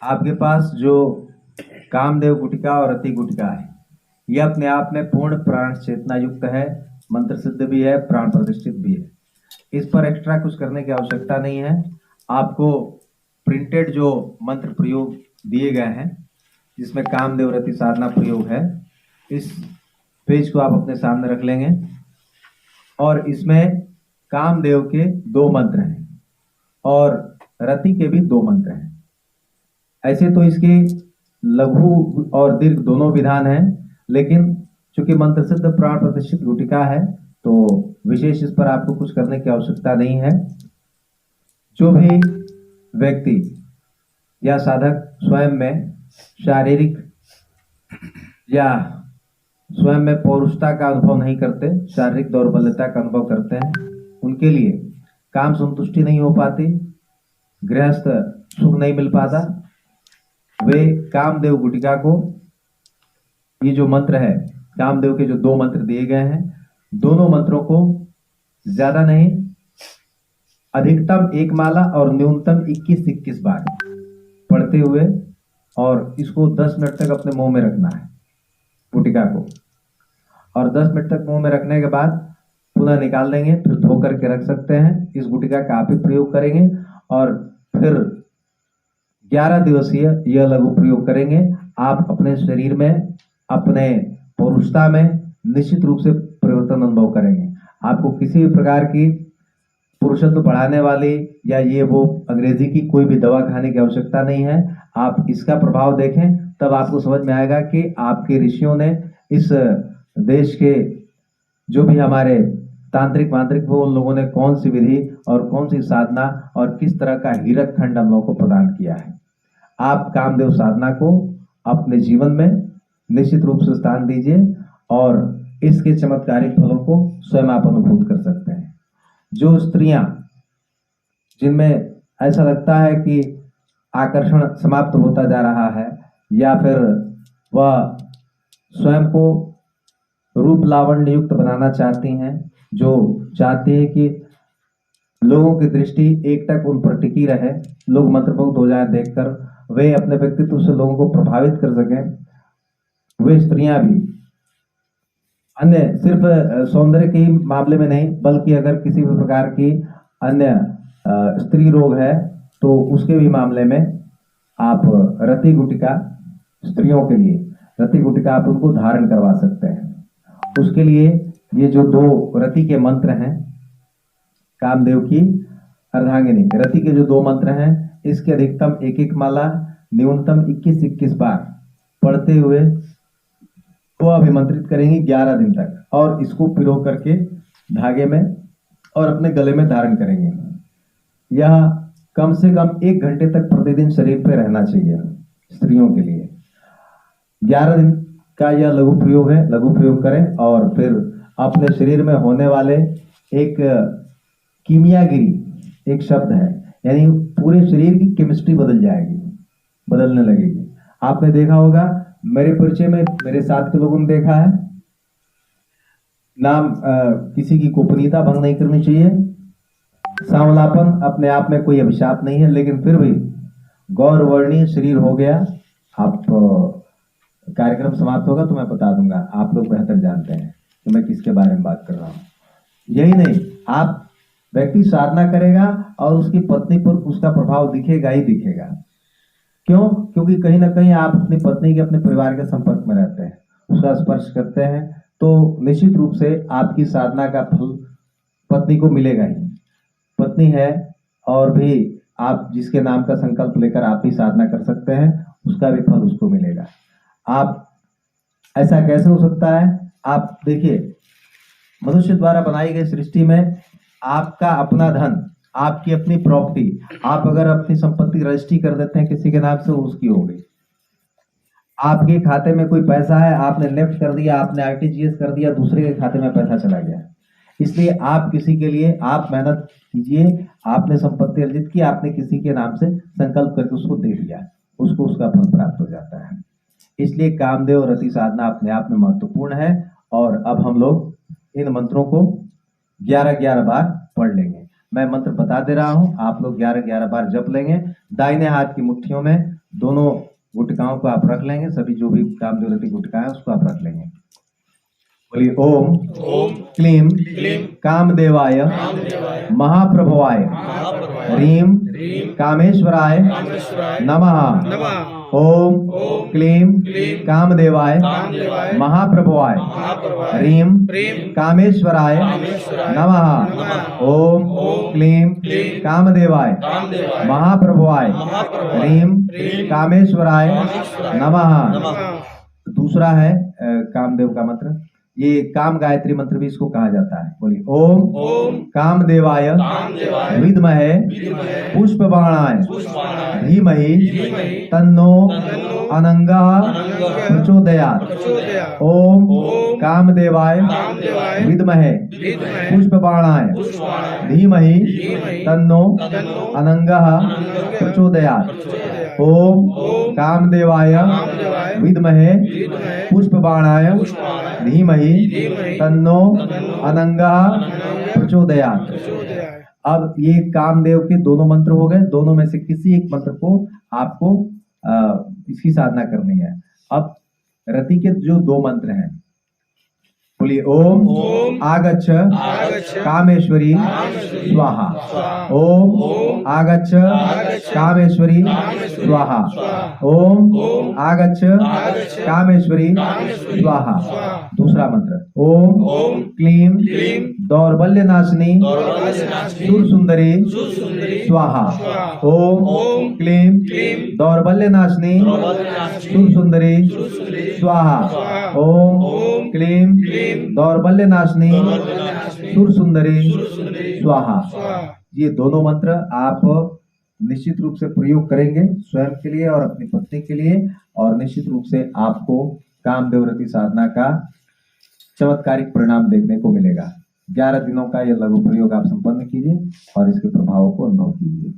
आपके पास जो कामदेव गुटिका और रति गुटिका है, यह अपने आप में पूर्ण प्राण चेतना युक्त है, मंत्र सिद्ध भी है, प्राण प्रतिष्ठित भी है। इस पर एक्स्ट्रा कुछ करने की आवश्यकता नहीं है। आपको प्रिंटेड जो मंत्र प्रयोग दिए गए हैं, जिसमें कामदेव रति साधना प्रयोग है, इस पेज को आप अपने सामने रख लेंगे और इसमें कामदेव के 2 मंत्र हैं और रति के भी 2 मंत्र हैं। ऐसे तो इसके लघु और दीर्घ दोनों विधान हैं, लेकिन चूंकि मंत्र सिद्ध प्राण प्रतिष्ठित गुटिका है तो विशेष इस पर आपको कुछ करने की आवश्यकता नहीं है। जो भी व्यक्ति या साधक स्वयं में शारीरिक या स्वयं में पौरुषता का अनुभव नहीं करते, शारीरिक दौर्बल्यता का अनुभव करते हैं, उनके लिए काम संतुष्टि नहीं हो पाती, गृहस्थ सुख नहीं मिल पाता, वे कामदेव गुटिका को, ये जो मंत्र है, कामदेव के जो 2 मंत्र दिए गए हैं, दोनों मंत्रों को ज्यादा नहीं, अधिकतम 1 माला और न्यूनतम 21-21 बार पढ़ते हुए और इसको 10 मिनट तक अपने मुंह में रखना है गुटिका को, और 10 मिनट तक मुंह में रखने के बाद पुनः निकाल देंगे, फिर धो करके रख सकते हैं। इस गुटिका का आप ही प्रयोग करेंगे और फिर 11 दिवसीय यह लघु प्रयोग करेंगे। आप अपने शरीर में, अपने पौरुषता में निश्चित रूप से परिवर्तन अनुभव करेंगे। आपको किसी भी प्रकार की पुरुषत्व बढ़ाने वाली या ये वो अंग्रेजी की कोई भी दवा खाने की आवश्यकता नहीं है। आप इसका प्रभाव देखें, तब आपको समझ में आएगा कि आपके ऋषियों ने इस देश के जो भी हमारे तांत्रिक मांत्रिक वो, उन लोगों ने कौन सी विधि और कौन सी साधना और किस तरह का हीरक खंड हम लोगों को प्रदान किया है। आप कामदेव साधना को अपने जीवन में निश्चित रूप से स्थान दीजिए और इसके चमत्कारिक फलों को स्वयं आप अनुभूत कर सकते हैं। जो स्त्रियां जिनमें ऐसा लगता है कि आकर्षण समाप्त होता जा रहा है या फिर वह स्वयं को रूप लावण्य युक्त बनाना चाहती हैं, जो चाहती है कि लोगों की दृष्टि एकटक उन पर टिकी रहे, लोग मंत्रमुग्ध हो जाएं देखकर, वे अपने व्यक्तित्व से लोगों को प्रभावित कर सकें, वे स्त्रियां भी अन्य सिर्फ सौंदर्य के ही मामले में नहीं, बल्कि अगर किसी भी प्रकार की अन्य स्त्री रोग है तो उसके भी मामले में आप रति गुटिका, स्त्रियों के लिए रति गुटिका आप उनको धारण करवा सकते हैं। उसके लिए ये जो 2 रति के मंत्र हैं, कामदेव की अर्धांगिनी रति के जो 2 मंत्र हैं, इसके अधिकतम 1-1 माला, न्यूनतम 21-21 बार पढ़ते हुए वो अभिमंत्रित करेंगे 11 दिन तक, और इसको पिरो करके धागे में और अपने गले में धारण करेंगे। यह कम से कम 1 घंटे तक प्रतिदिन शरीर पे रहना चाहिए स्त्रियों के लिए। 11 दिन का यह लघु प्रयोग है, लघु प्रयोग करें और फिर अपने शरीर में होने वाले एक कीमियागिरी एक शब्द है, यानी पूरे शरीर की केमिस्ट्री बदल जाएगी, बदलने लगेगी। आपने देखा होगा, मेरे परिचय में मेरे साथ के लोगों ने देखा है, नाम किसी की गोपनीयता भंग नहीं करनी चाहिए, सांवलापन अपने आप में कोई अभिशाप नहीं है, लेकिन फिर भी गौरवर्णीय शरीर हो गया। आप कार्यक्रम समाप्त होगा तो मैं बता दूंगा, आप लोग बेहतर जानते हैं कि मैं किसके बारे में बात कर रहा हूँ। यही नहीं, आप व्यक्ति साधना करेगा और उसकी पत्नी पर उसका प्रभाव दिखेगा ही दिखेगा। क्यों? क्योंकि कहीं ना कहीं आप अपनी पत्नी के, अपने परिवार के संपर्क में रहते हैं, उसका स्पर्श करते हैं, तो निश्चित रूप से आपकी साधना का फल पत्नी को मिलेगा ही। पत्नी है और भी आप जिसके नाम का संकल्प लेकर आप ही साधना कर सकते हैं, उसका भी फल उसको मिलेगा। आप ऐसा कैसे हो सकता है? आप देखिए, मनुष्य द्वारा बनाई गई सृष्टि में आपका अपना धन, आपकी अपनी प्रॉपर्टी, आप अगर अपनी संपत्ति रजिस्ट्री कर देते हैं किसी के नाम से, उसकी हो गई। आपके खाते में कोई पैसा है, आपने नेफ्ट कर दिया, आपने आरटीजीएस कर दिया, दूसरे के खाते में पैसा चला गया। इसलिए आप किसी के लिए आप मेहनत कीजिए, आपने संपत्ति अर्जित की, आपने किसी के नाम से संकल्प करके उसको दे दिया, उसको उसका फल प्राप्त हो जाता है। इसलिए कामदेव रति साधना अपने आप में महत्वपूर्ण है। और अब हम लोग इन मंत्रों को 11-11 बार पढ़ लेंगे। मैं मंत्र बता दे रहा हूं, आप लोग 11-11 बार जप लेंगे। दाहिने हाथ की मुट्ठियों में दोनों गुटकाओं को आप रख लेंगे, सभी जो भी कामदेव रति गुटका है उसको आप रख लेंगे। बोलिए ओम क्लीम कामदेवाय महाप्रभवाय ह्रीम कामेश्वराय नमः। ओम क्लीम कामदेवाय महाप्रभवाय ह्रीम कामेश्वराय नमः। ओम क्लीम कामदेवाय महाप्रभवाय ह्रीम कामेश्वराय नमः। दूसरा है कामदेव का मंत्र, ये काम गायत्री मंत्र भी इसको कहा जाता है। बोलिए ओम कामदेवाय विद्महे पुष्पबाणाय धीमहि तन्नो अनंगः प्रचोदयात्। ओम कामदेवाय विद्महे पुष्पबाणाय धीमहि तन्नो अनंगः प्रचोदयात्। ओम कामदेवाय विद्महे पुष्पबाणाय धीमहि तन्नो अनंगः प्रचोदयात्। अब ये कामदेव के दोनों मंत्र हो गए, दोनों में से किसी एक मंत्र को आपको इसकी साधना करनी है। अब रति के जो दो मंत्र हैं, बोलिए ओम आगच्छ कामेश्वरी स्वाहा। ओम आगच्छ कामेश्वरी स्वाहा। ओम आगच्छ कामेश्वरी स्वाहा। दूसरा मंत्र ओम क्लीम दौर्बल्य नाशिनी सुर सुंदरी स्वाहा। ओम क्लीम दौर्बल्य नाशिनी सुर सुंदरी स्वाहा। ओम क्लीम दौर्बल्य नाशिनी सुर सुंदरी स्वाहा। ये दोनों मंत्र आप निश्चित रूप से प्रयोग करेंगे स्वयं के लिए और अपनी पत्नी के लिए, और निश्चित रूप से आपको कामदेव रति साधना का चमत्कारिक परिणाम देखने को मिलेगा। 11 दिनों का यह लघु प्रयोग आप संपन्न कीजिए और इसके प्रभावों को अनुभव कीजिए।